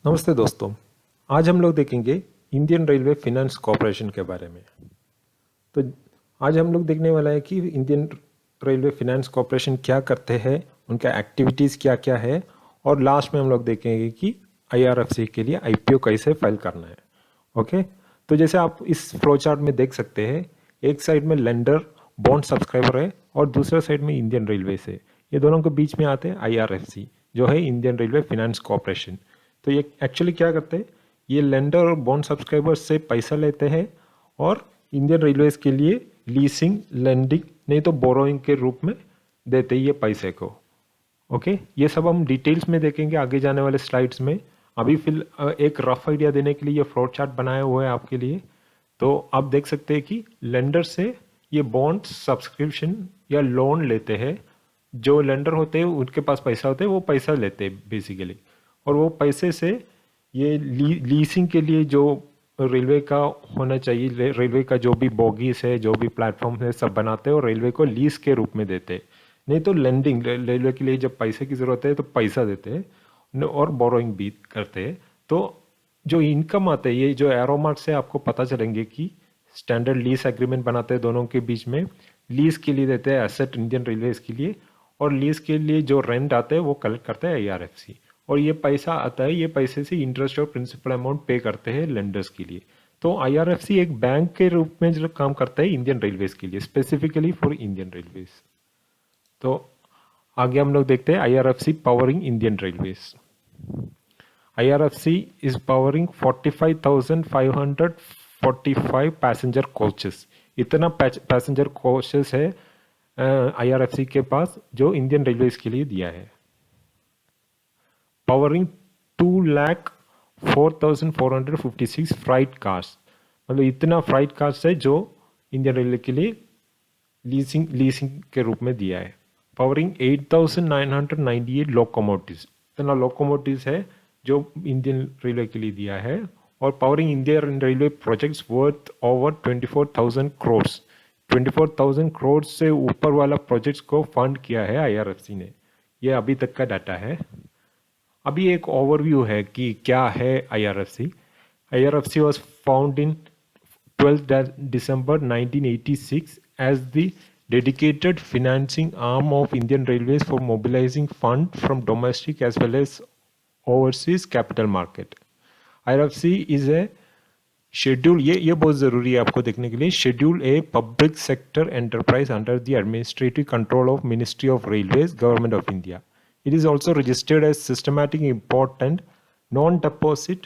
नमस्ते दोस्तों। आज हम लोग देखेंगे इंडियन रेलवे फिनेंस कॉरपोरेशन के बारे में। तो आज हम लोग देखने वाला है कि इंडियन रेलवे फिनेंस कॉरपोरेशन क्या करते हैं, उनका एक्टिविटीज़ क्या क्या है, और लास्ट में हम लोग देखेंगे कि आईआरएफसी के लिए आईपीओ कैसे फाइल करना है। ओके, तो जैसे आप इस फ्लो चार्ट में देख सकते हैं, एक साइड में लेंडर बॉन्ड सब्सक्राइबर है और दूसरे साइड में इंडियन रेलवे से, ये दोनों के बीच में आते हैं आईआरएफसी, जो है इंडियन रेलवे फिनेंस कॉरपोरेशन। तो ये एक्चुअली क्या करते हैं, ये लेंडर और बॉन्ड सब्सक्राइबर्स से पैसा लेते हैं और इंडियन रेलवेज के लिए लीसिंग, लेंडिंग नहीं तो बोरोइंग के रूप में देते हैं ये पैसे को। ओके, ये सब हम डिटेल्स में देखेंगे आगे जाने वाले स्लाइड्स में। अभी फिल एक रफ आइडिया देने के लिए ये फ्लो चार्ट बनाया हुआ है आपके लिए। तो आप देख सकते हैं कि लेंडर से ये बॉन्ड सब्सक्रिप्शन या लोन लेते हैं। जो लेंडर होते हैं उनके पास पैसा होता है, वो पैसा लेते हैं बेसिकली, और वो पैसे से ये लीसिंग के लिए जो रेलवे का होना चाहिए, रेलवे का जो भी बोगीज है, जो भी प्लेटफॉर्म है, सब बनाते हैं और रेलवे को लीज के रूप में देते हैं। नहीं तो लेंडिंग, रेलवे के लिए जब पैसे की ज़रूरत है तो पैसा देते हैं और बोरोइंग भी करते हैं। तो जो इनकम आते हैं, ये जो एरो मार्क से आपको पता चलेंगे कि स्टैंडर्ड लीज एग्रीमेंट बनाते हैं दोनों के बीच में। लीज के लिए देते हैं एसेट इंडियन रेलवेज के लिए, और लीज के लिए जो रेंट आते हैं वो कलेक्ट करते हैं आईआरएफसी, और ये पैसा आता है, ये पैसे से इंटरेस्ट और प्रिंसिपल अमाउंट पे करते हैं लेंडर्स के लिए। तो आईआरएफसी एक बैंक के रूप में जो काम करता है इंडियन रेलवेज के लिए, स्पेसिफिकली फॉर इंडियन रेलवेज। तो आगे हम लोग देखते हैं IRFC powering Indian railways. IRFC is powering 45,545 passenger coaches. इतना पैसेंजर कोचेस है आईआरएफसी के पास जो इंडियन रेलवेज के लिए दिया है। पावरिंग 2,04,456 फ्राइट कार्स, मतलब इतना फ्राइट कार्स है जो इंडियन रेलवे के लिए लीसिंग के रूप में दिया है। पावरिंग 8,998 लोकोमोटिव्स, इतना लोकोमोटिव्स है जो इंडियन रेलवे के लिए दिया है। और powering Indian railway projects worth over 24,000 crore, 24,000 crore से ऊपर वाला प्रोजेक्ट्स को फंड किया है आईआरएफसी ने। ये अभी तक का डाटा है। अभी एक ओवरव्यू है कि क्या है IRFC. IRFC was found in 12th December 1986 as the dedicated financing arm of Indian Railways for mobilizing funds from domestic as well as overseas capital market. IRFC is a schedule, ये बहुत ज़रूरी है आपको देखने के लिए, schedule a public sector enterprise under the administrative control of Ministry of Railways, Government of India. It is also registered as systematic important non-deposit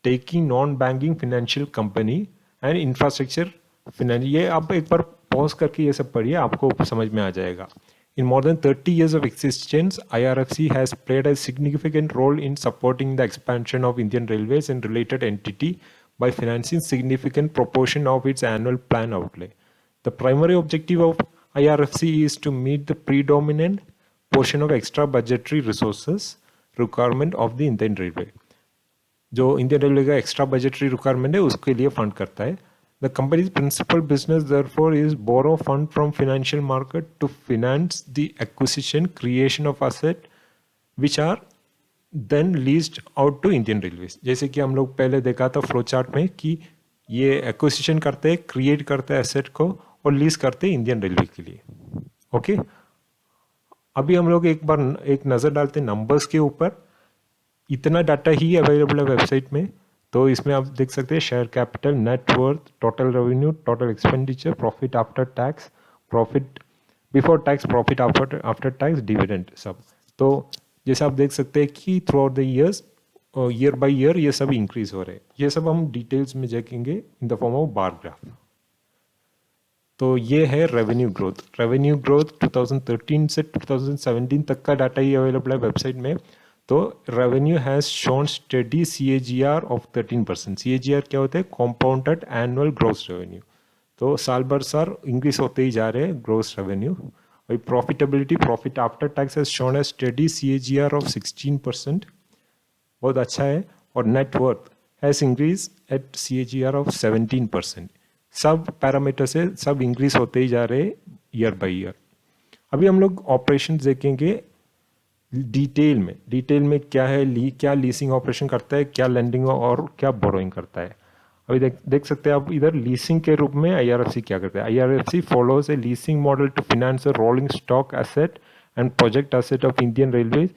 taking non-banking financial company and infrastructure finance। ये आप एक बार pause करके ये सब पढ़िए, आपको समझ में आ जाएगा। In more than 30 years of existence, IRFC has played a significant role in supporting the expansion of Indian Railways and related entity by financing significant proportion of its annual plan outlay. The primary objective of IRFC is to meet the predominant portion of extra budgetary resources requirement of the Indian Railway। जो Indian railway का extra budgetary requirement है उसके लिए fund करता है। The company's principal business therefore is borrow fund from financial market to finance the acquisition creation of asset which are then leased out to Indian railways. जैसे कि हम लोग पहले देखा था फ्लो चार्ट में कि ये एक्विजिशन करते हैं, क्रिएट करते हैं एसेट को और लीज करते हैं इंडियन रेलवे के लिए। ओके, अभी हम लोग एक बार एक नज़र डालते हैं नंबर्स के ऊपर। इतना डाटा ही अवेलेबल है वेबसाइट में। तो इसमें आप देख सकते हैं share capital, net worth, total revenue, total expenditure, profit after tax, profit before tax, profit after tax, dividend, सब। तो जैसे आप देख सकते हैं कि through out the years, year by year ये सब इंक्रीज हो रहे हैं। ये सब हम डिटेल्स में देखेंगे in the form of bar graph. तो ये है रेवेन्यू ग्रोथ। रेवेन्यू ग्रोथ 2013 से 2017 तक का डाटा ही अवेलेबल है वेबसाइट में। तो revenue has shown steady CAGR of 13%। CAGR क्या होता है? कॉम्पाउंडेड एनुअल ग्रोस रेवेन्यू। तो साल भर साल इंक्रीज होते ही जा रहे हैं ग्रोस रेवेन्यू। वही profitability, profit after tax has shown A steady CAGR of 16%, बहुत अच्छा है। और net worth has increase at CAGR of 17%। सब पैरामीटर से सब इंक्रीज होते ही जा रहे ईयर बाई ईयर। अभी हम लोग ऑपरेशन देखेंगे डिटेल में क्या है, क्या लीसिंग ऑपरेशन करता है, क्या लेंडिंग और क्या बोरोइंग करता है। अभी देख सकते हैं आप इधर लीसिंग के रूप में आईआरएफसी क्या करता है। IRFC follows a leasing model to finance a rolling stock asset and project asset of Indian railways.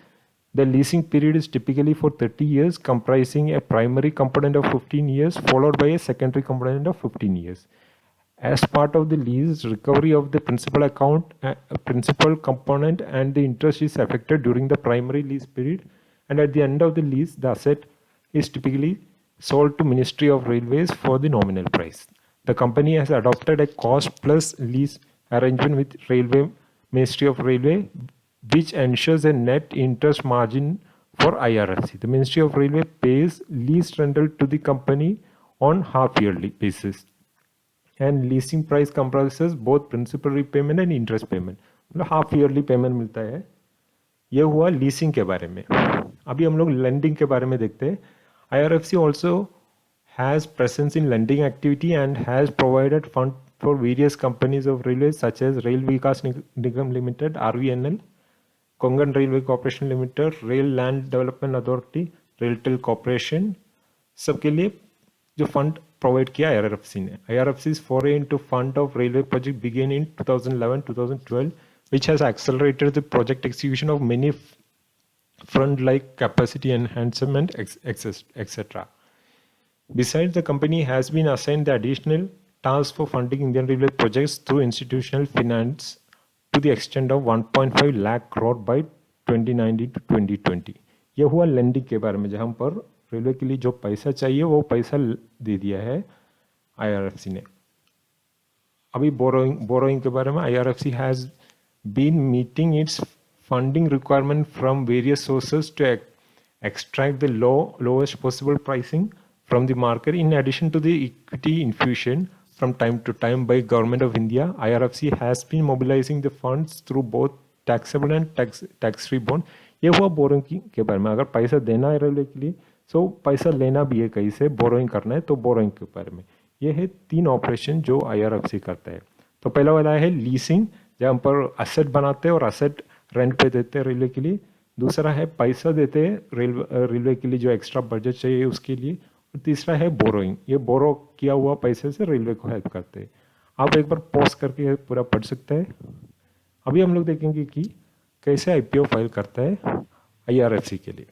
The leasing period is typically for 30 years, comprising a primary component of 15 years, followed by a secondary component of 15 years. As part of the lease, recovery of the principal component and the interest is affected during the primary lease period, and at the end of the lease, the asset is typically sold to Ministry of Railways for the nominal price. The company has adopted a cost plus lease arrangement with Railway Ministry of Railway, which ensures a net interest margin for IRFC. The Ministry of Railway pays lease rental to the company on half-yearly basis, and leasing price comprises both principal repayment and interest payment. मतलब half yearly payment मिलता है। ये हुआ leasing के बारे में। अभी हम लोग लेंडिंग के बारे में देखते हैं। IRFC also has presence in lending activity and has provided fund for various companies of railways such as Rail Vikas Nigam Limited (RVNL), Konkan Railway Corporation Limited, Rail Land Development Authority, Railtel Corporation, सबके लिए जो fund provide किया IRFC ने। IRFC's foray into fund of railway project began in 2011-2012, which has accelerated the project execution of many front like capacity enhancement, etc. Besides, the company has been assigned the additional task for funding Indian Railway projects through institutional finance to the extent of 1.5 lakh crore by 2019 to 2020. ये हुआ lending के बारे में, जहाँ पर railway के लिए जो पैसा चाहिए वो पैसा दे दिया है IRFC ने। अभी बोरोइंग के बारे में, IRFC has been meeting its funding requirement from various sources to extract the lowest possible pricing from the market. In addition to the equity infusion from time to time by Government of India, IRFC has been mobilizing the funds through both taxable and tax-free bond. ये हुआ borrowing के बारे में। अगर पैसा देना है railway के लिए, सो पैसा लेना भी है कहीं से, बोरोइंग करना है तो बोरोइंग के बारे में। ये है 3 ऑपरेशन जो IRFC करता है। तो पहला वाला है लीसिंग, जहाँ पर असेट बनाते हैं और असेट रेंट पे देते हैं रेलवे के लिए। दूसरा है पैसा देते हैं रेलवे के लिए जो एक्स्ट्रा बजट चाहिए उसके लिए। और तीसरा है बोरोइंग, ये बोरो किया हुआ पैसे से रेलवे को हेल्प करते हैं। आप एक बार पॉज करके पूरा पढ़ सकते हैं। अभी हम लोग देखेंगे कि कैसे IPO फाइल करता है IRFC के लिए।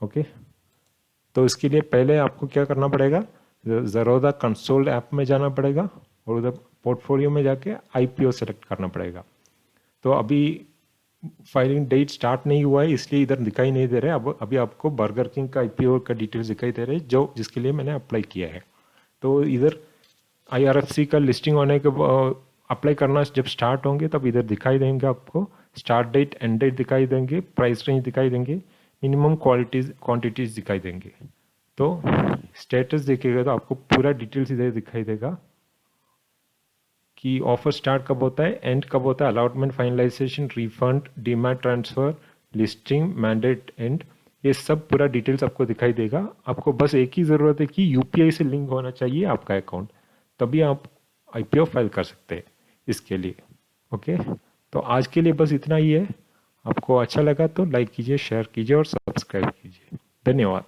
ओके, तो इसके लिए पहले आपको क्या करना पड़ेगा, ज़रोदा कंसोल ऐप में जाना पड़ेगा और उधर पोर्टफोलियो में जाके IPO सेलेक्ट करना पड़ेगा। तो अभी फाइलिंग डेट स्टार्ट नहीं हुआ है इसलिए इधर दिखाई नहीं दे रहा है। अभी आपको बर्गर किंग का IPO का डिटेल्स दिखाई दे रहे हैं जो जिसके लिए मैंने अप्लाई किया है। तो इधर IRFC का लिस्टिंग होने के अप्लाई करना जब स्टार्ट होंगे तब इधर दिखाई देंगे आपको स्टार्ट डेट, एंड डेट दिखाई देंगे, प्राइस रेंज दिखाई देंगे, मिनिमम क्वांटिटीज दिखाई देंगे। तो स्टेटस देखिएगा तो आपको पूरा डिटेल्स इधर दिखाई देगा कि ऑफर स्टार्ट कब होता है, एंड कब होता है, allotment, finalisation, refund, demat transfer, listing, mandate, and ये सब पूरा डिटेल्स आपको दिखाई देगा। आपको बस एक ही ज़रूरत है कि UPI से लिंक होना चाहिए आपका अकाउंट, तभी आप IPO फाइल कर सकते हैं इसके लिए। ओके, तो आज के लिए बस इतना ही है। आपको अच्छा लगा तो लाइक कीजिए, शेयर कीजिए और सब्सक्राइब कीजिए। धन्यवाद।